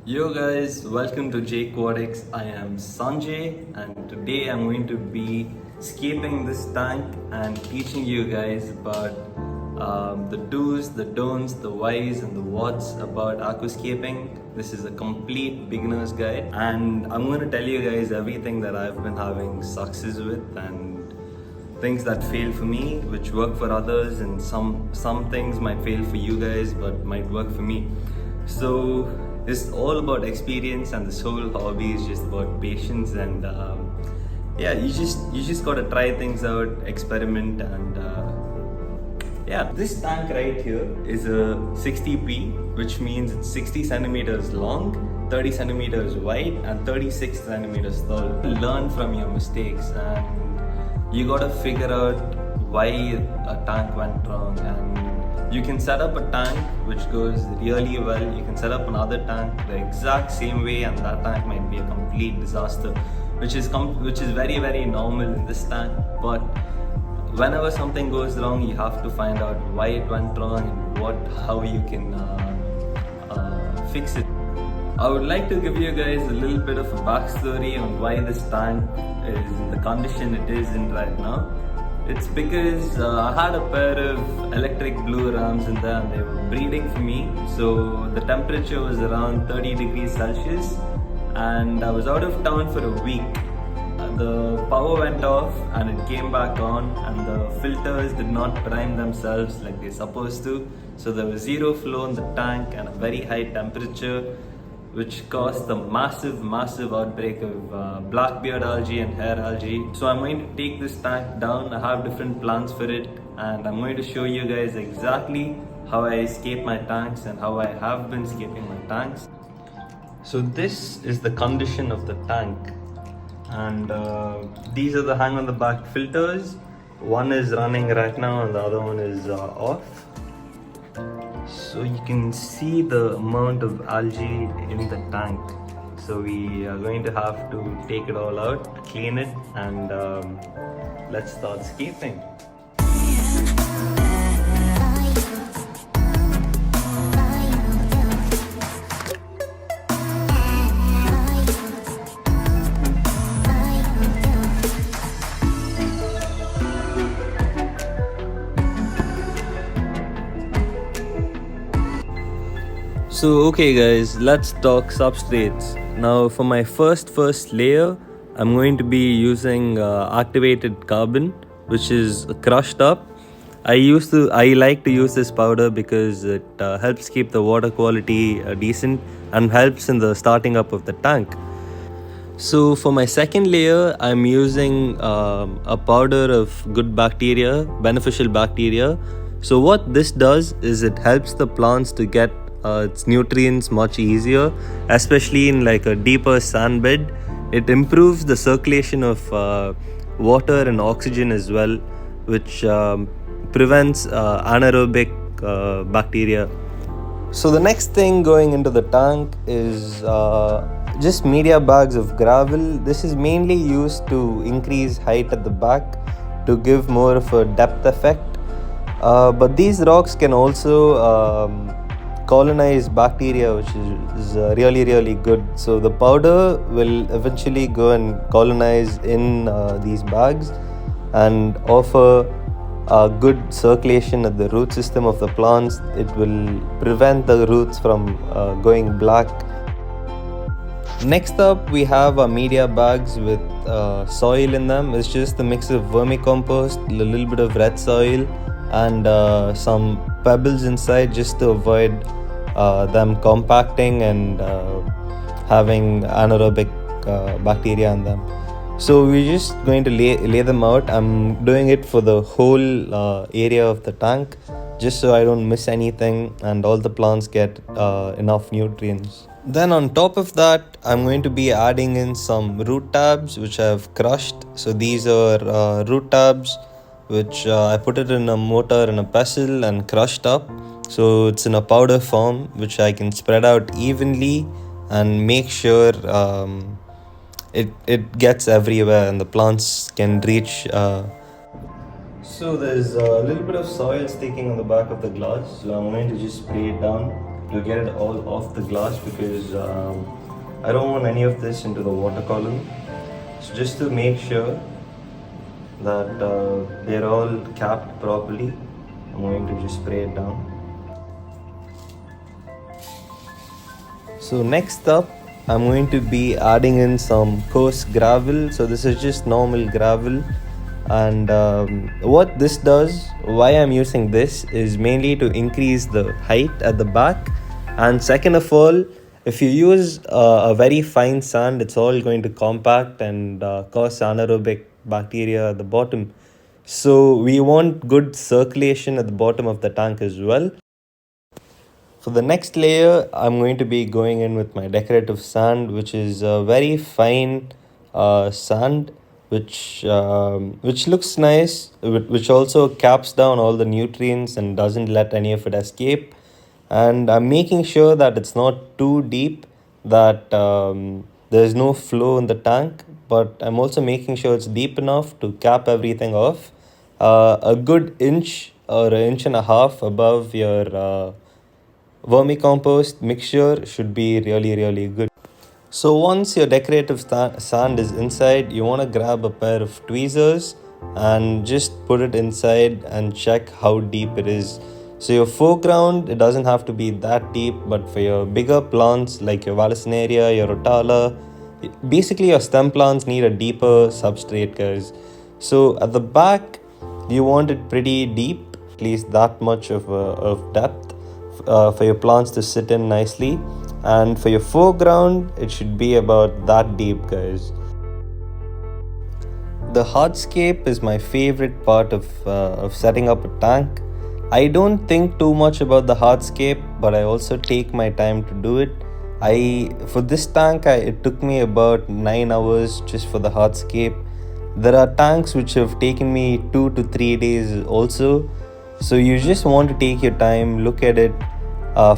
Yo guys, welcome to JayQuatics. I am Sanjay and today I'm going to be scaping this tank and teaching you guys about the do's, the don'ts, the whys and the whats about aquascaping. This is a complete beginner's guide and I'm going to tell you guys everything that I've been having success with and things that fail for me which work for others, and some things might fail for you guys but might work for me. So it's all about experience, and this whole hobby is just about patience and yeah, you just gotta try things out, experiment, and yeah. This tank right here is a 60p, which means it's 60 centimeters long, 30 centimeters wide and 36 centimeters tall. Learn from your mistakes and you gotta figure out why a tank went wrong, and you can set up a tank which goes really well. You can set up another tank the exact same way and that tank might be a complete disaster, which is very normal in this tank. But whenever something goes wrong, you have to find out why it went wrong and how you can fix it. I would like to give you guys a little bit of a backstory on why this tank is in the condition it is in right now. It's because I had a pair of electric blue rams in there and they were breeding for me. So the temperature was around 30 degrees Celsius and I was out of town for a week. The power went off and it came back on, and the filters did not prime themselves like they're supposed to. So there was zero flow in the tank and a very high temperature, which caused a massive outbreak of blackbeard algae and hair algae. So I'm going to take this tank down. I have different plans for it and I'm going to show you guys exactly how I escape my tanks and how I have been escaping my tanks. So this is the condition of the tank, and these are the hang on the back filters. One is running right now and the other one is off. So you can see the amount of algae in the tank. So we are going to have to take it all out, clean it, and let's start escaping. So okay guys, let's talk substrates. Now for my first layer, I'm going to be using activated carbon, which is crushed up. I like to use this powder because it helps keep the water quality decent and helps in the starting up of the tank. So for my second layer, I'm using a powder of good bacteria, beneficial bacteria. So what this does is it helps the plants to get its nutrients much easier, especially in like a deeper sand bed. It improves the circulation of water and oxygen as well, which prevents anaerobic bacteria. So the next thing going into the tank is just media bags of gravel. This is mainly used to increase height at the back to give more of a depth effect, but these rocks can also colonize bacteria, which is really good. So the powder will eventually go and colonize in these bags and offer a good circulation at the root system of the plants. It will prevent the roots from going black. Next up, we have our media bags with soil in them. It's just a mix of vermicompost, a little bit of red soil and some pebbles inside, just to avoid them compacting and having anaerobic bacteria in them. So we're just going to lay them out. I'm doing it for the whole area of the tank, just so I don't miss anything and all the plants get enough nutrients. Then on top of that, I'm going to be adding in some root tabs which I've crushed. So these are root tabs which I put it in a mortar and a pestle and crushed up. So it's in a powder form which I can spread out evenly and make sure it gets everywhere and the plants can reach. So there's a little bit of soil sticking on the back of the glass, so I'm going to just spray it down to get it all off the glass because I don't want any of this into the water column. So just to make sure that they're all capped properly, I'm going to just spray it down. So next up, I'm going to be adding in some coarse gravel. So this is just normal gravel, and what this does, why I'm using this, is mainly to increase the height at the back. And second of all, if you use a very fine sand, it's all going to compact and cause anaerobic bacteria at the bottom. So we want good circulation at the bottom of the tank as well. For the next layer, I'm going to be going in with my decorative sand, which is a very fine sand, which looks nice, which also caps down all the nutrients and doesn't let any of it escape. And I'm making sure that it's not too deep, that there's no flow in the tank, but I'm also making sure it's deep enough to cap everything off. A good inch or an inch and a half above your vermicompost mixture should be really good. So once your decorative sand is inside, you want to grab a pair of tweezers and just put it inside and check how deep it is. So your foreground, it doesn't have to be that deep, but for your bigger plants like your Vallisneria, your Rotala, basically your stem plants need a deeper substrate, guys. So at the back, you want it pretty deep, at least that much of depth for your plants to sit in nicely. And for your foreground, it should be about that deep, guys. The hardscape is my favorite part of setting up a tank. I don't think too much about the hardscape, but I also take my time to do it. For this tank, it took me about 9 hours just for the hardscape. There are tanks which have taken me 2 to 3 days also. So you just want to take your time, look at it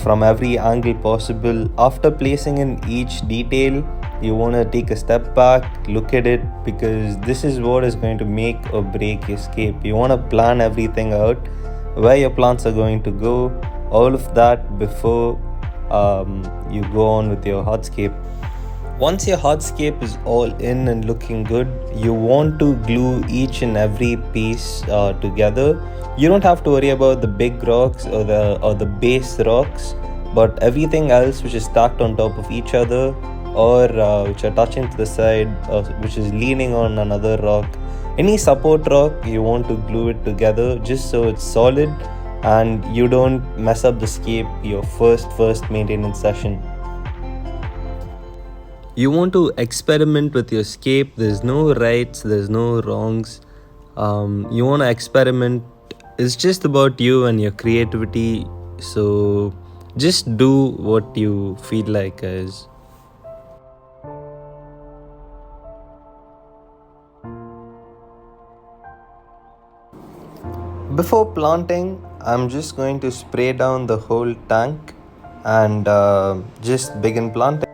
from every angle possible. After placing in each detail, you want to take a step back, look at it, because this is what is going to make or break your scape. You want to plan everything out, where your plants are going to go, all of that before you go on with your hardscape. Once your hardscape is all in and looking good, you want to glue each and every piece together. You don't have to worry about the big rocks or the base rocks, but everything else which is stacked on top of each other, or which are touching to the side, or which is leaning on another rock, any support rock, you want to glue it together just so it's solid and you don't mess up the scape your first maintenance session. You want to experiment with your scape. There's no rights, there's no wrongs. You want to experiment. It's just about you and your creativity. So just do what you feel like, guys. Before planting, I'm just going to spray down the whole tank and just begin planting.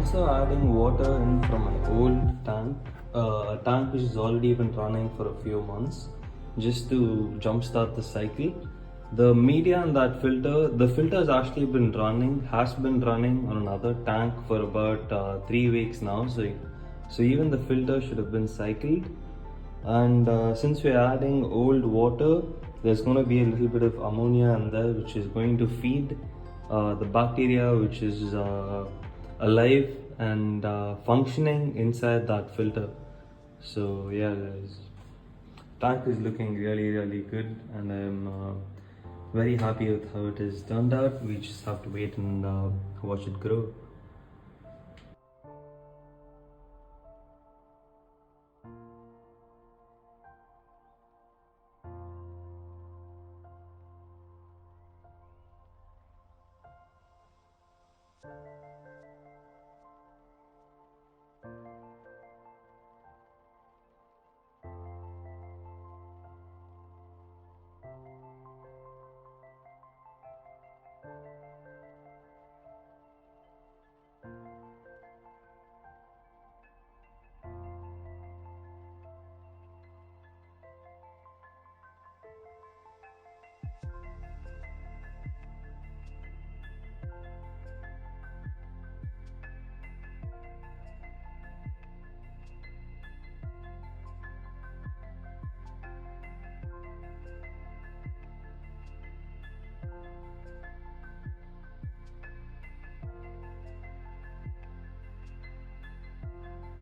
also adding water in from my old tank, a tank which has already been running for a few months, just to jumpstart the cycle. The media in that filter, the filter has been running on another tank for about 3 weeks now. So even the filter should have been cycled. And since we're adding old water, there's going to be a little bit of ammonia in there, which is going to feed the bacteria which is alive and functioning inside that filter. So yeah guys, tank is looking really good, and I'm very happy with how it has turned out. We just have to wait and watch it grow.